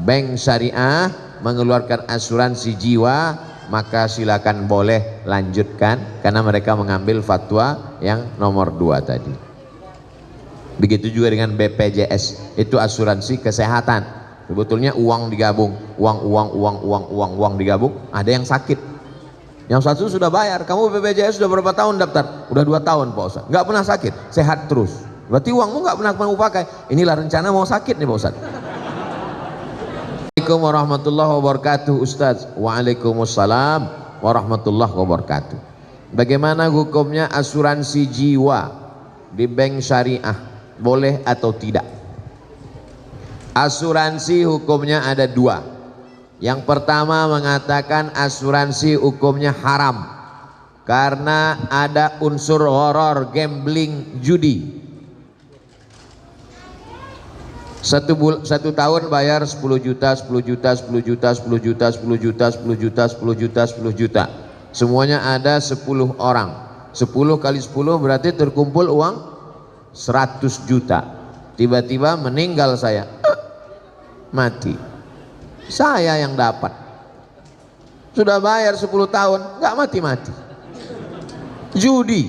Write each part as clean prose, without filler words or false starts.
bank syariah mengeluarkan asuransi jiwa, maka silakan boleh lanjutkan karena mereka mengambil fatwa yang nomor 2 tadi. Begitu juga dengan BPJS, itu asuransi kesehatan. Sebetulnya uang digabung, uang digabung, ada yang sakit. Yang satu sudah bayar, kamu BPJS sudah berapa tahun daftar? Udah 2 tahun Pak Ustadz, nggak pernah sakit, sehat terus. Berarti uangmu nggak pernah kamu pakai. Inilah rencana mau sakit nih Pak Ustadz. Assalamualaikum warahmatullahi wabarakatuh Ustadz. Waalaikumsalam warahmatullahi wabarakatuh. Bagaimana hukumnya asuransi jiwa di bank syariah, boleh atau tidak? Asuransi hukumnya ada 2. Yang pertama mengatakan asuransi hukumnya haram karena ada unsur horor, gambling, judi. Satu tahun bayar 10 juta, 10 juta, 10 juta, 10 juta, 10 juta, 10 juta, 10 juta, 10 juta. Semuanya ada 10 orang. 10 kali 10 berarti terkumpul uang 100 juta. Tiba-tiba meninggal saya, mati. Saya yang dapat. Sudah bayar 10 tahun, nggak mati-mati. Judi.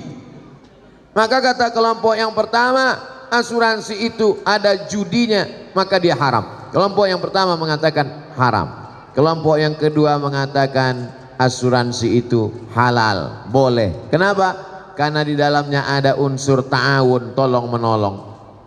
Maka kata kelompok yang pertama, asuransi itu ada judinya, maka dia haram. Kelompok yang pertama mengatakan haram. Kelompok yang kedua mengatakan asuransi itu halal, boleh. Kenapa? Karena di dalamnya ada unsur ta'awun, tolong menolong.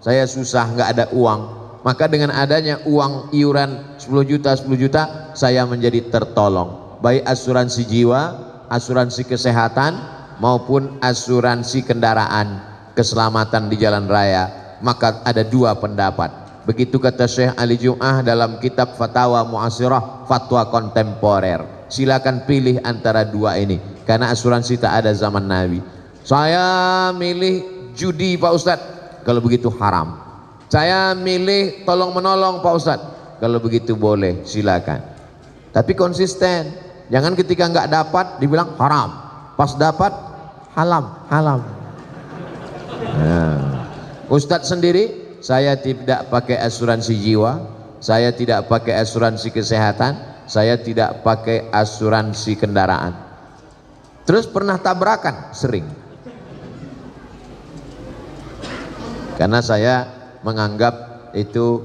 Saya susah, nggak ada uang, maka dengan adanya uang iuran 10 juta 10 juta saya menjadi tertolong, baik asuransi jiwa, asuransi kesehatan maupun asuransi kendaraan, keselamatan di jalan raya. Maka ada 2 pendapat. Begitu kata Syekh Ali Jum'ah dalam kitab Fatawa Mu'asirah, fatwa kontemporer. Silakan pilih antara 2 ini, karena asuransi tak ada zaman Nabi. Saya milih judi Pak Ustadz, kalau begitu haram. Saya milih tolong menolong Pak Ustadz, kalau begitu boleh, silakan. Tapi konsisten, jangan ketika nggak dapat dibilang haram, pas dapat halam. Nah, Ustadz sendiri, saya tidak pakai asuransi jiwa, saya tidak pakai asuransi kesehatan, saya tidak pakai asuransi kendaraan. Terus pernah tabrakan? Sering. Karena saya menganggap itu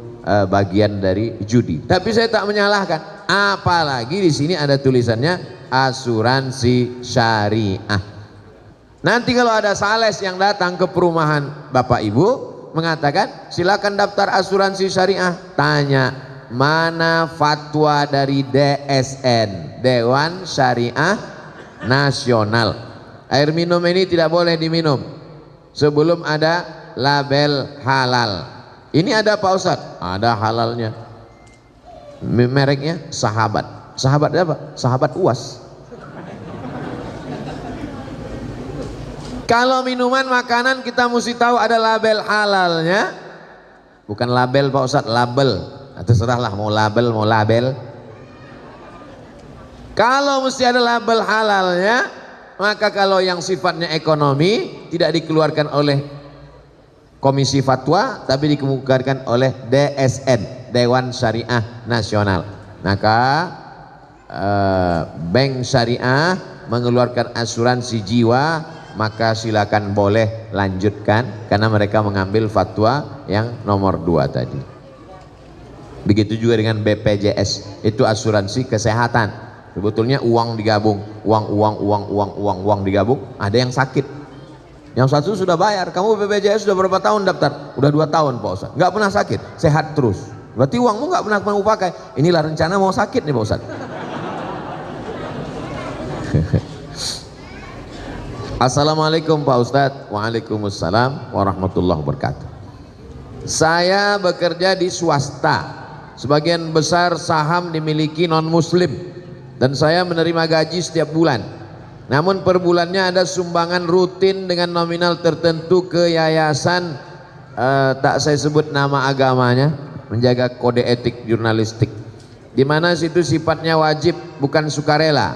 bagian dari judi. Tapi saya tak menyalahkan. Apalagi di sini ada tulisannya asuransi syariah. Nanti kalau ada sales yang datang ke perumahan Bapak Ibu mengatakan silakan daftar asuransi syariah, tanya mana fatwa dari DSN, Dewan Syariah Nasional. Air minum ini tidak boleh diminum sebelum ada label halal. Ini ada Pak Ustadz? Ada halalnya. Mereknya Sahabat. Sahabat apa? Sahabat UAS. Kalau minuman makanan kita mesti tahu ada label halalnya. Bukan label Pak Ustadz, label. Terserahlah mau label mau label. Kalau mesti ada label halalnya, maka kalau yang sifatnya ekonomi tidak dikeluarkan oleh Komisi Fatwa, tapi dikemukakan oleh DSN, Dewan Syariah Nasional. Maka bank syariah mengeluarkan asuransi jiwa, maka silakan boleh lanjutkan karena mereka mengambil fatwa yang nomor 2 tadi. Begitu juga dengan BPJS, itu asuransi kesehatan. Sebetulnya uang digabung, uang digabung, ada yang sakit. Yang satu sudah bayar, kamu BPJS sudah berapa tahun daftar? Udah 2 tahun Pak Ustadz, nggak pernah sakit, sehat terus. Berarti uangmu nggak pernah kamu pakai. Inilah rencana mau sakit nih Pak Ustadz. Assalamualaikum Pak Ustadz. Waalaikumsalam warahmatullahi wabarakatuh. Saya bekerja di swasta, sebagian besar saham dimiliki non muslim dan saya menerima gaji setiap bulan. Namun per bulannya ada sumbangan rutin dengan nominal tertentu ke yayasan, tak saya sebut nama agamanya, menjaga kode etik jurnalistik, di mana situ sifatnya wajib bukan sukarela.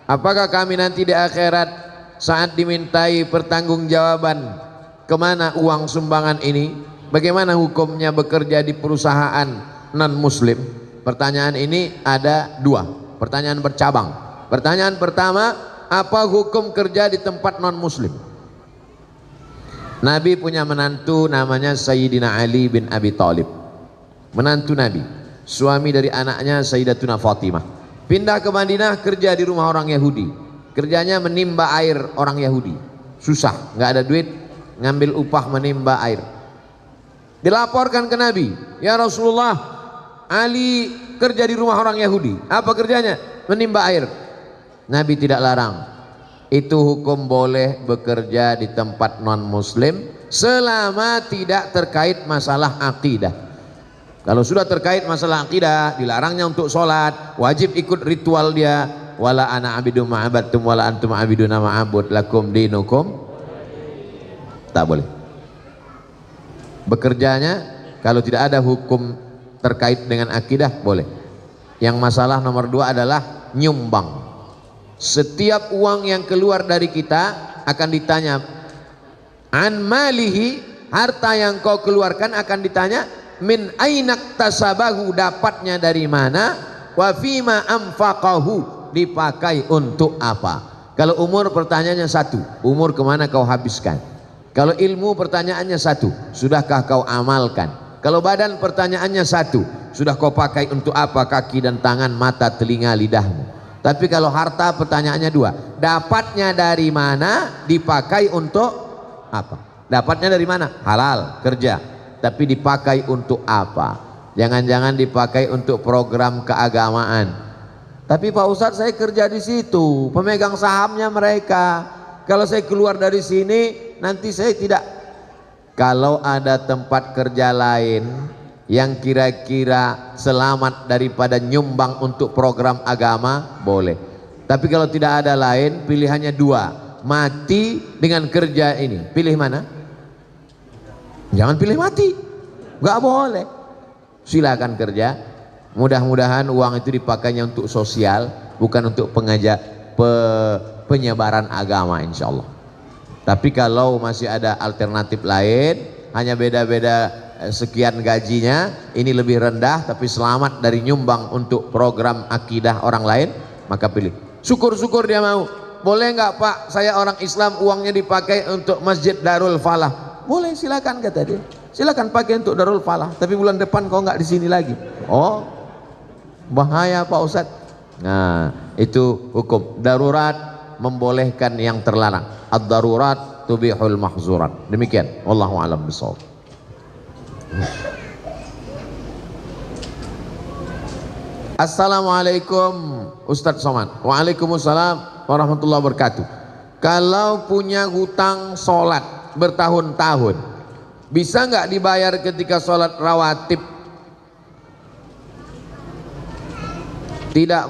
Apakah kami nanti di akhirat saat dimintai pertanggungjawaban kemana uang sumbangan ini? Bagaimana hukumnya bekerja di perusahaan non muslim? Pertanyaan ini ada dua, pertanyaan bercabang. Pertanyaan pertama, apa hukum kerja di tempat non muslim? Nabi punya menantu namanya Sayyidina Ali bin Abi Thalib, menantu Nabi, suami dari anaknya Sayyidatuna Fatimah. Pindah ke Madinah, kerja di rumah orang Yahudi. Kerjanya menimba air orang Yahudi, susah, nggak ada duit, ngambil upah menimba air. Dilaporkan ke Nabi, ya Rasulullah, Ali kerja di rumah orang Yahudi. Apa kerjanya? Menimba air. Nabi tidak larang. Itu hukum boleh bekerja di tempat non muslim selama tidak terkait masalah akidah. Kalau sudah terkait masalah akidah, dilarangnya untuk sholat, wajib ikut ritual dia. Wala ana abidu ma'abadtum wala antum abiduna ma'abud lakum dinukum. Tak boleh. Bekerjanya kalau tidak ada hukum terkait dengan akidah boleh. Yang masalah nomor dua adalah nyumbang. Setiap uang yang keluar dari kita akan ditanya an malihi, harta yang kau keluarkan akan ditanya min ainak tasabahu, dapatnya dari mana, wa fima anfaqahu, dipakai untuk apa. Kalau umur pertanyaannya satu, umur kemana kau habiskan. Kalau ilmu pertanyaannya satu, sudahkah kau amalkan. Kalau badan pertanyaannya satu, sudah kau pakai untuk apa kaki dan tangan, mata, telinga, lidahmu. Tapi kalau harta pertanyaannya dua, dapatnya dari mana, dipakai untuk apa. Dapatnya dari mana? Halal, kerja. Tapi dipakai untuk apa? Jangan-jangan dipakai untuk program keagamaan. Tapi Pak Ustadz, saya kerja di situ, pemegang sahamnya mereka. Kalau saya keluar dari sini, nanti saya tidak. Kalau ada tempat kerja lain yang kira-kira selamat daripada nyumbang untuk program agama, boleh. Tapi kalau tidak ada lain, pilihannya dua, mati dengan kerja ini, pilih mana? Jangan pilih mati, nggak boleh. Silakan kerja. Mudah-mudahan uang itu dipakainya untuk sosial, bukan untuk penyebaran agama, insya Allah. Tapi kalau masih ada alternatif lain, hanya beda-beda sekian gajinya, ini lebih rendah tapi selamat dari nyumbang untuk program akidah orang lain, maka pilih. Syukur-syukur dia mau. Boleh nggak Pak, saya orang Islam, uangnya dipakai untuk Masjid Darul Falah. Boleh, silakan kata dia. Silakan pakai untuk Darul Falah, tapi bulan depan kau nggak di sini lagi. Oh, bahaya Pak Ustadz. Nah, itu hukum. Darurat membolehkan yang terlarang. Ad-darurat tubihul mahzurat. Demikian. Wallahu a'lam bishawab. Assalamualaikum Ustadz Somad. Waalaikumsalam warahmatullahi wabarakatuh. Kalau punya hutang sholat bertahun-tahun, bisa nggak dibayar ketika sholat rawatib? Tidak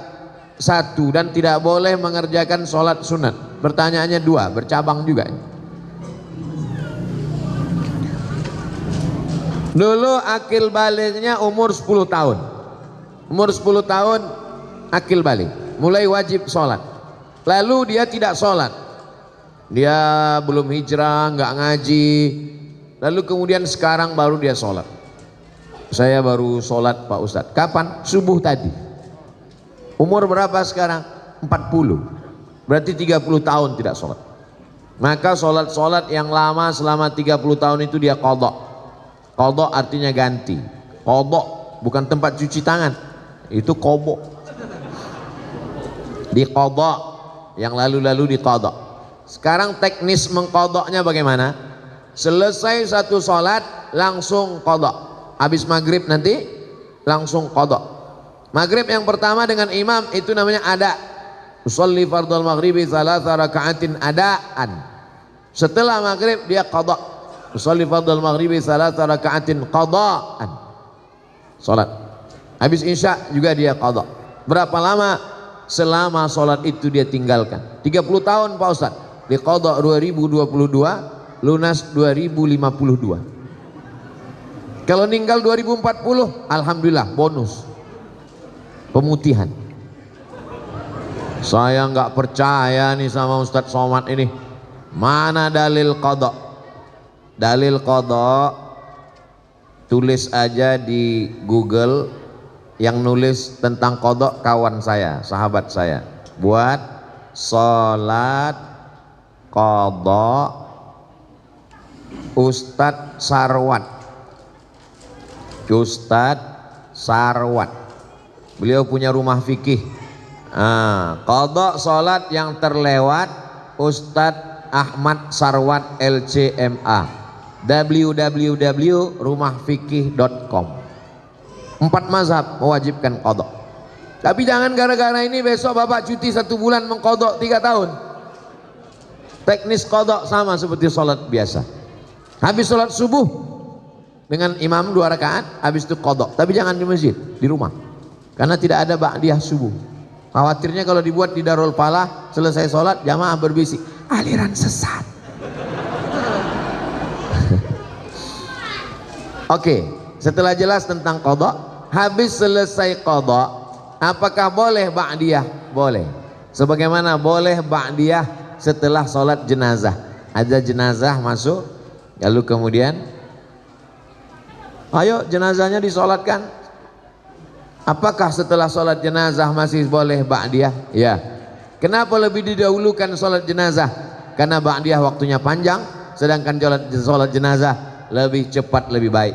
satu, dan tidak boleh mengerjakan sholat sunat. Pertanyaannya dua, bercabang juga. Dulu akil baliknya umur 10 tahun. Umur 10 tahun akil balik, mulai wajib sholat. Lalu dia tidak sholat, dia belum hijrah, nggak ngaji. Lalu kemudian sekarang baru dia sholat. Saya baru sholat Pak Ustadz. Kapan? Subuh tadi. Umur berapa sekarang? 40. Berarti 30 tahun tidak sholat. Maka sholat-sholat yang lama selama 30 tahun itu dia qadha. Qadha artinya ganti. Qadha bukan tempat cuci tangan, itu qadha. Di qadha, yang lalu-lalu di qadha. Sekarang teknis mengqadhanya bagaimana? Selesai satu sholat langsung qadha. Habis maghrib nanti langsung qadha. Maghrib yang pertama dengan imam itu namanya ada. Usolli fardhal maghribi thalatha raka'atin adaan. Setelah maghrib dia qadha. Usolli fardhal maghribi thalatha raka'atin qadaan. Salat. Habis isya juga dia qadha. Berapa lama? Selama salat itu dia tinggalkan. 30 tahun Pak Ustaz. Di qadha 2022, lunas 2052. Kalau meninggal 2040, alhamdulillah bonus. Pemutihan. Saya nggak percaya nih sama Ustadz Somad ini. Mana dalil qadha? Dalil qadha tulis aja di Google, yang nulis tentang qadha kawan saya, sahabat saya, buat sholat qadha Ustadz Sarwat. Ustadz Sarwat, beliau punya rumah fikih. Qadha sholat yang terlewat Ustadz Ahmad Sarwat LCMA, www.rumahfikih.com. 4 mazhab mewajibkan qadha. Tapi jangan gara-gara ini besok bapak cuti 1 bulan mengqadha 3 tahun. Teknis qadha sama seperti sholat biasa. Habis sholat subuh dengan imam 2 rakaat, habis itu qadha. Tapi jangan di masjid, di rumah, karena tidak ada ba'diyah subuh. Khawatirnya kalau dibuat di Darul Falah, selesai sholat jamaah berbisik, aliran sesat. Oke, setelah jelas tentang qadha, habis selesai qadha, apakah boleh ba'diyah? Boleh. Sebagaimana boleh ba'diyah setelah sholat jenazah. Ada jenazah masuk, lalu kemudian ayo jenazahnya disolatkan. Apakah setelah sholat jenazah masih boleh ba'diyah? Ya. Kenapa lebih didahulukan sholat jenazah? Karena ba'diyah waktunya panjang, sedangkan sholat jenazah lebih cepat, lebih baik.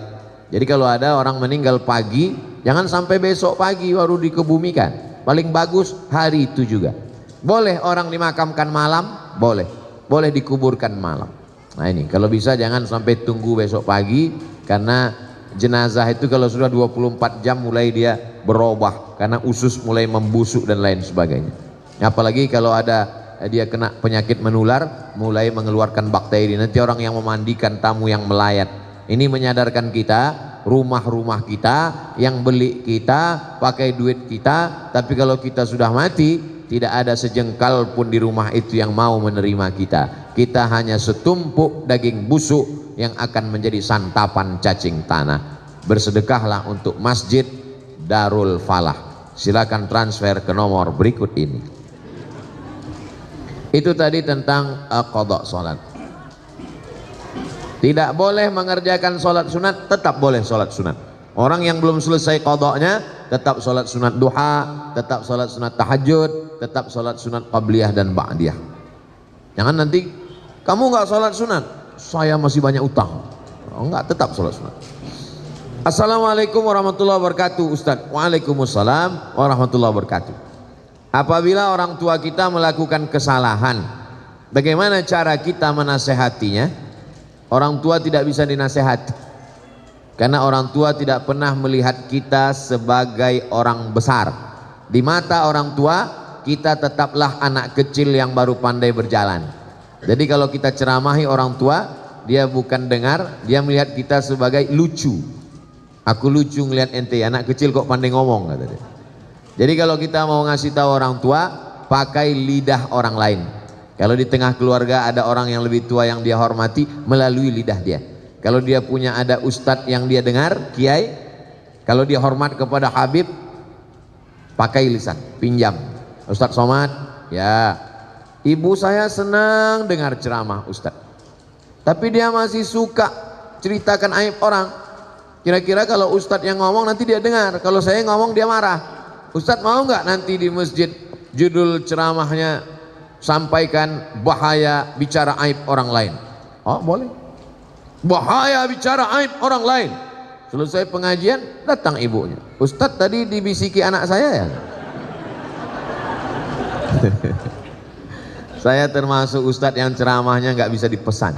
Jadi kalau ada orang meninggal pagi, jangan sampai besok pagi baru dikebumikan. Paling bagus hari itu juga. Boleh orang dimakamkan malam, boleh. Boleh dikuburkan malam. Nah ini kalau bisa jangan sampai tunggu besok pagi, karena jenazah itu kalau sudah 24 jam mulai dia berubah, karena usus mulai membusuk dan lain sebagainya. Apalagi kalau ada dia kena penyakit menular, mulai mengeluarkan bakteri. Nanti orang yang memandikan tamu yang melayat. Ini menyadarkan kita, rumah-rumah kita, yang beli kita, pakai duit kita, tapi kalau kita sudah mati, tidak ada sejengkal pun di rumah itu yang mau menerima kita. Kita hanya setumpuk daging busuk yang akan menjadi santapan cacing tanah. Bersedekahlah untuk Masjid Darul Falah. Silakan transfer ke nomor berikut ini. Itu tadi tentang qadha salat. Tidak boleh mengerjakan sholat sunat, tetap boleh sholat sunat. Orang yang belum selesai qadhanya tetap sholat sunat duha, tetap sholat sunat tahajud, tetap sholat sunat qabliyah dan ba'diyah. Jangan nanti kamu nggak sholat sunat, saya masih banyak utang. Enggak, tetap sholat sunat. Assalamualaikum warahmatullahi wabarakatuh Ustaz. Waalaikumsalam warahmatullahi wabarakatuh. Apabila orang tua kita melakukan kesalahan, bagaimana cara kita menasehatinya? Orang tua tidak bisa dinasehati, karena orang tua tidak pernah melihat kita sebagai orang besar. Di mata orang tua, kita tetaplah anak kecil yang baru pandai berjalan. Jadi kalau kita ceramahi orang tua, dia bukan dengar, dia melihat kita sebagai lucu. Aku lucu ngelihat ente, anak kecil kok pandai ngomong, kata dia. Jadi kalau kita mau ngasih tahu orang tua, pakai lidah orang lain. Kalau di tengah keluarga ada orang yang lebih tua yang dia hormati, melalui lidah dia. Kalau dia punya ada ustadz yang dia dengar, kiai, kalau dia hormat kepada Habib, pakai lisan, pinjam. Ustadz Somad, ya, ibu saya senang dengar ceramah ustadz, tapi dia masih suka ceritakan aib orang. Kira-kira kalau ustadz yang ngomong nanti dia dengar, kalau saya ngomong dia marah. Ustadz mau nggak nanti di masjid judul ceramahnya sampaikan bahaya bicara aib orang lain? Oh boleh, bahaya bicara aib orang lain. Selesai pengajian datang ibunya, Ustadz tadi dibisiki anak saya ya. Saya termasuk ustadz yang ceramahnya nggak bisa dipesan.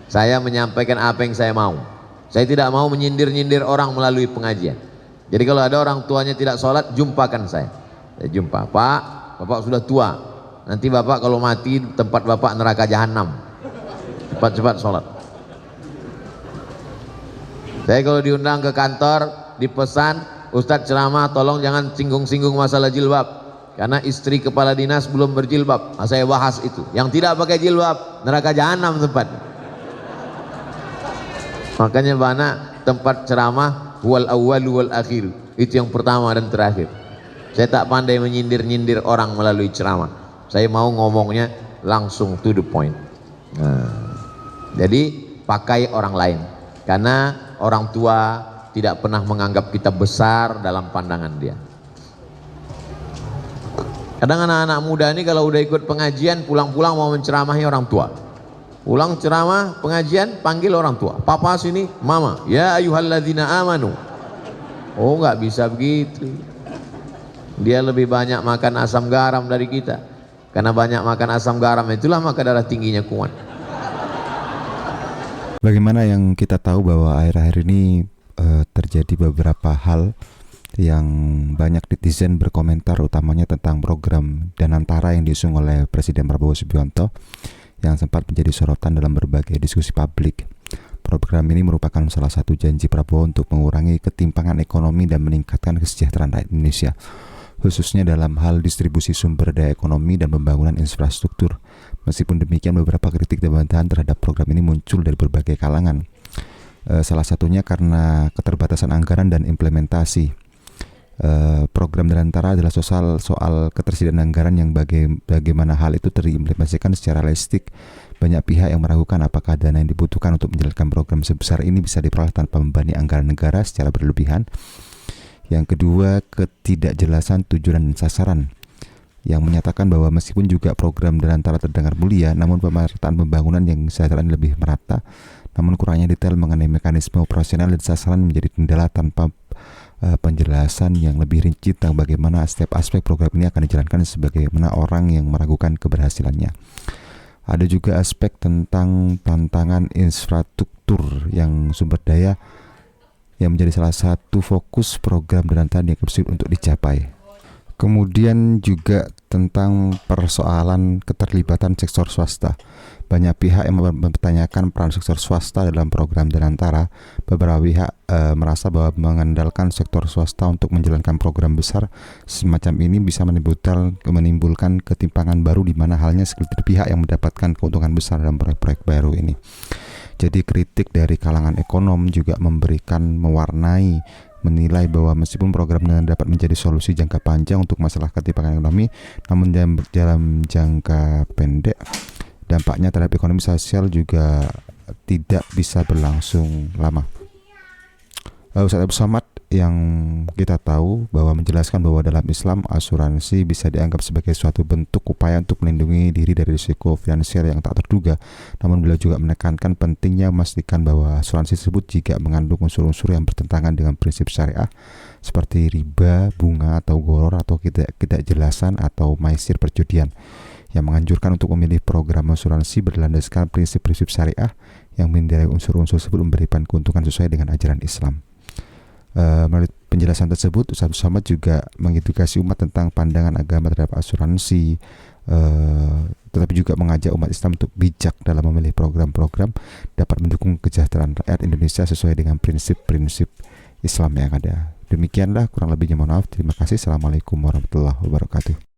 Saya menyampaikan apa yang saya mau. Saya tidak mau menyindir-nyindir orang melalui pengajian. Jadi kalau ada orang tuanya tidak sholat, jumpakan saya jumpa, Pak, bapak sudah tua, nanti bapak kalau mati tempat bapak neraka jahanam, cepat-cepat sholat. Saya kalau diundang ke kantor, dipesan, Ustadz ceramah tolong jangan singgung-singgung masalah jilbab, karena istri kepala dinas belum berjilbab. Nah, saya bahas itu, yang tidak pakai jilbab neraka jahanam tempat. Makanya banyak tempat ceramah wal awwal wal akhir, itu yang pertama dan terakhir. Saya tak pandai menyindir-nyindir orang melalui ceramah. Saya mau ngomongnya langsung to the point. Nah, jadi pakai orang lain, karena orang tua tidak pernah menganggap kita besar dalam pandangan dia. Kadang anak-anak muda ini kalau udah ikut pengajian, pulang-pulang mau menceramahi orang tua. Pulang ceramah, pengajian, panggil orang tua. Papa sini, mama. Ya ayyuhalladzina amanu. Oh, nggak bisa begitu. Dia lebih banyak makan asam garam dari kita. Karena banyak makan asam garam, itulah maka darah tingginya kuat. Bagaimana yang kita tahu bahwa akhir-akhir ini terjadi beberapa hal yang banyak netizen berkomentar, utamanya tentang program Danantara yang diusung oleh Presiden Prabowo Subianto yang sempat menjadi sorotan dalam berbagai diskusi publik. Program ini merupakan salah satu janji Prabowo untuk mengurangi ketimpangan ekonomi dan meningkatkan kesejahteraan rakyat Indonesia, khususnya dalam hal distribusi sumber daya ekonomi dan pembangunan infrastruktur. Meskipun demikian, beberapa kritik dan bantahan terhadap program ini muncul dari berbagai kalangan. Salah satunya karena keterbatasan anggaran dan implementasi. Program Danantara adalah soal ketersediaan anggaran yang bagaimana hal itu terimplementasikan secara realistik. Banyak pihak yang meragukan apakah dana yang dibutuhkan untuk menjalankan program sebesar ini bisa diperoleh tanpa membebani anggaran negara secara berlebihan. Yang kedua, ketidakjelasan tujuan dan sasaran, yang menyatakan bahwa meskipun juga program Danantara terdengar mulia, namun pemerataan pembangunan yang kesejahteraan lebih merata, namun kurangnya detail mengenai mekanisme operasional dan sasaran menjadi kendala tanpa penjelasan yang lebih rinci tentang bagaimana setiap aspek program ini akan dijalankan sebagaimana orang yang meragukan keberhasilannya. Ada juga aspek tentang tantangan infrastruktur yang sumber daya yang menjadi salah satu fokus program Danantara yang sulit untuk dicapai. Kemudian juga tentang persoalan keterlibatan sektor swasta. Banyak pihak yang mempertanyakan peran sektor swasta dalam program Danantara. Beberapa pihak merasa bahwa mengandalkan sektor swasta untuk menjalankan program besar semacam ini bisa menimbulkan ketimpangan baru, di mana halnya segelintir pihak yang mendapatkan keuntungan besar dalam proyek-proyek baru ini. Jadi kritik dari kalangan ekonom juga menilai bahwa meskipun program dapat menjadi solusi jangka panjang untuk masalah ketimpangan ekonomi, namun dalam jangka pendek dampaknya terhadap ekonomi sosial juga tidak bisa berlangsung lama. Ustaz Abu Somad yang kita tahu bahwa menjelaskan bahwa dalam Islam asuransi bisa dianggap sebagai suatu bentuk upaya untuk melindungi diri dari risiko finansial yang tak terduga. Namun beliau juga menekankan pentingnya memastikan bahwa asuransi tersebut jika mengandung unsur-unsur yang bertentangan dengan prinsip syariah seperti riba, bunga atau goror atau ketidakjelasan atau maisir perjudian, yang menganjurkan untuk memilih program asuransi berlandaskan prinsip-prinsip syariah yang menilai unsur-unsur tersebut memberikan keuntungan sesuai dengan ajaran Islam. Melalui penjelasan tersebut, Ustaz Somad juga mengedukasi umat tentang pandangan agama terhadap asuransi, tetapi juga mengajak umat Islam untuk bijak dalam memilih program-program dapat mendukung kesejahteraan rakyat Indonesia sesuai dengan prinsip-prinsip Islam yang ada. Demikianlah kurang lebihnya, mohon maaf. Terima kasih. Assalamualaikum warahmatullahi wabarakatuh.